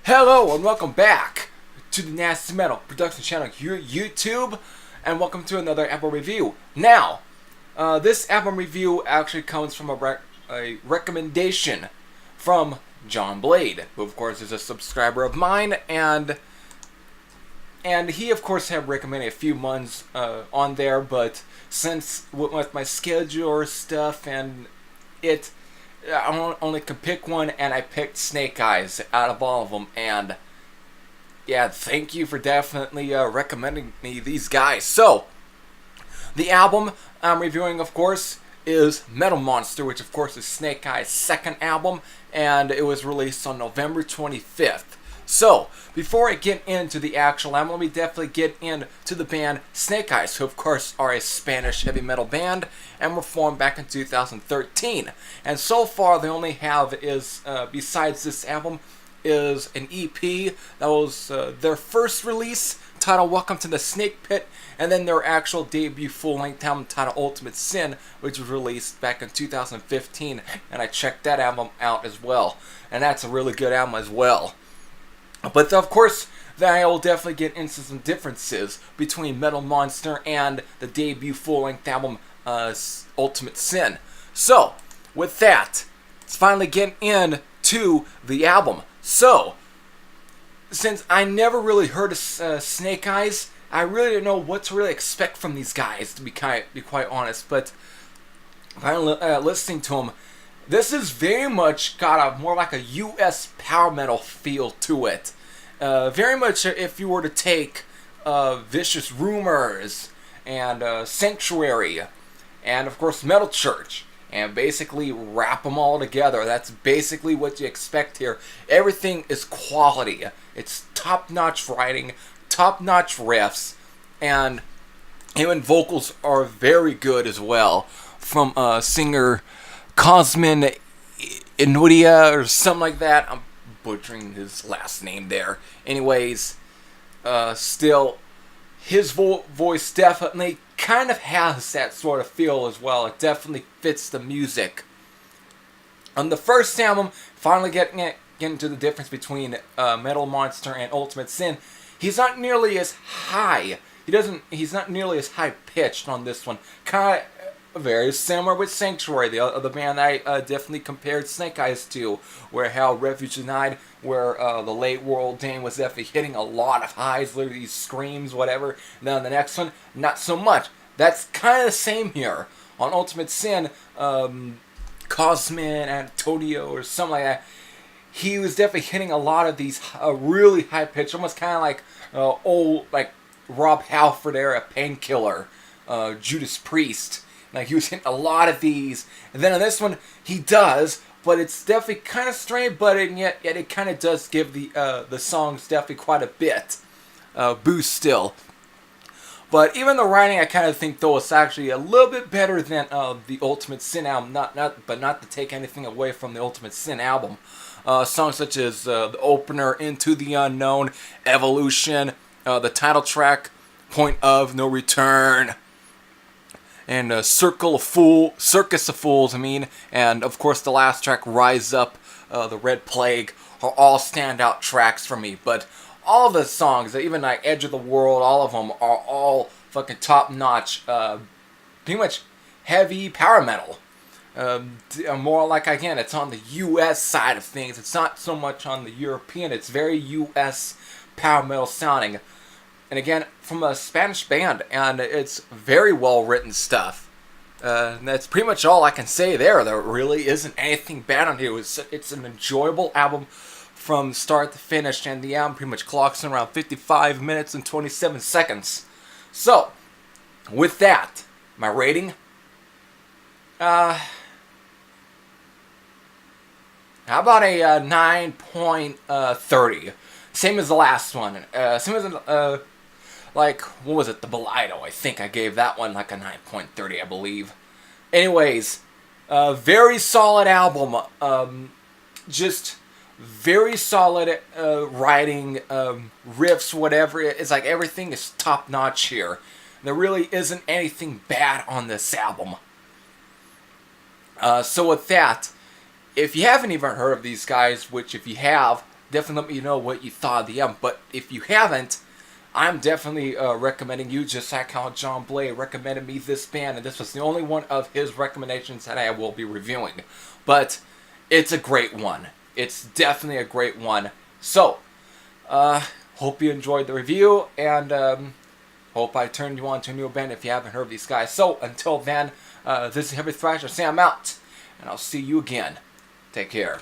Hello and welcome back to the Nasty Metal production channel here at YouTube, and welcome to another album review. Now, this album review actually comes from a recommendation from John Blade, who of course is a subscriber of mine, and he of course had recommended a few months on there, but since with my schedule or stuff and I only could pick one, and I picked Snakeyes out of all of them. And yeah, thank you for definitely recommending me these guys. So, the album I'm reviewing, of course, is Metal Monster, which of course is Snakeyes' second album, and it was released on November 25th. So, before I get into the actual album, let me definitely get into the band Snakeyes, who of course are a Spanish heavy metal band and were formed back in 2013. And so far, they only have besides this album, is an EP that was their first release, titled Welcome to the Snakepit, and then their actual debut full-length album titled Ultimate Sin, which was released back in 2015, and I checked that album out as well. And that's a really good album as well. But of course, then I will definitely get into some differences between Metal Monster and the debut full-length album, Ultimate Sin. So, with that, let's finally get into the album. So, since I never really heard of Snakeyes, I really didn't know what to really expect from these guys, to be quite honest. But finally, listening to them, this is very much got more like a U.S. power metal feel to it. Very much if you were to take Vicious Rumors and Sanctuary and of course Metal Church and basically wrap them all together. That's basically what you expect here. Everything is quality. It's top-notch writing, top-notch riffs, and even vocals are very good as well from singer Cosmin Inudia or something like that. I'm butchering his last name there. Anyways, still, his voice definitely kind of has that sort of feel as well. It definitely fits the music. On the first album, finally getting into the difference between Metal Monster and Ultimate Sin, he's not nearly as high. He's not nearly as high pitched on this one. Kind of very similar with Sanctuary, the other band I definitely compared Snakeyes to, where how Refuge Denied, where the Late World Dane was definitely hitting a lot of highs, literally screams, whatever. And then the next one, not so much. That's kind of the same here. On Ultimate Sin, Cosmin Antonio or something like that, he was definitely hitting a lot of these really high pitch, almost kind of like old, like Rob Halford era Painkiller, Judas Priest. Like, he was hitting a lot of these. And then on this one, he does, but it's definitely kind of strange, but yet it kind of does give the songs definitely quite a bit boost still. But even the writing, I kind of think, though, is actually a little bit better than the Ultimate Sin album. Not to take anything away from the Ultimate Sin album. Songs such as the opener, Into the Unknown, Evolution, the title track, Point of No Return, and Circus of Fools, and of course the last track, Rise Up, the Red Plague, are all standout tracks for me. But all of the songs, even like Edge of the World, all of them are all fucking top-notch, pretty much heavy power metal. More like, again, it's on the U.S. side of things. It's not so much on the European. It's very U.S. power metal sounding. And again, from a Spanish band, and it's very well-written stuff. And that's pretty much all I can say there. There really isn't anything bad on here. It's an enjoyable album from start to finish, and the album pretty much clocks in around 55 minutes and 27 seconds. So, with that, my rating, how about a 9.30? Same as the last one. Same as like, what was it? The Belido. I think I gave that one like a 9.30, I believe. Anyways, very solid album. Just very solid writing, riffs, whatever. It's like everything is top notch here. There really isn't anything bad on this album. So with that, if you haven't even heard of these guys, which if you have, definitely let me know what you thought of the album. But if you haven't, I'm definitely recommending you, just like how John Blay recommended me this band, and this was the only one of his recommendations that I will be reviewing. But it's a great one. It's definitely a great one. So, hope you enjoyed the review, and hope I turned you on to a new band if you haven't heard of these guys. So, until then, this is Heavy Thrasher, Sam out, and I'll see you again. Take care.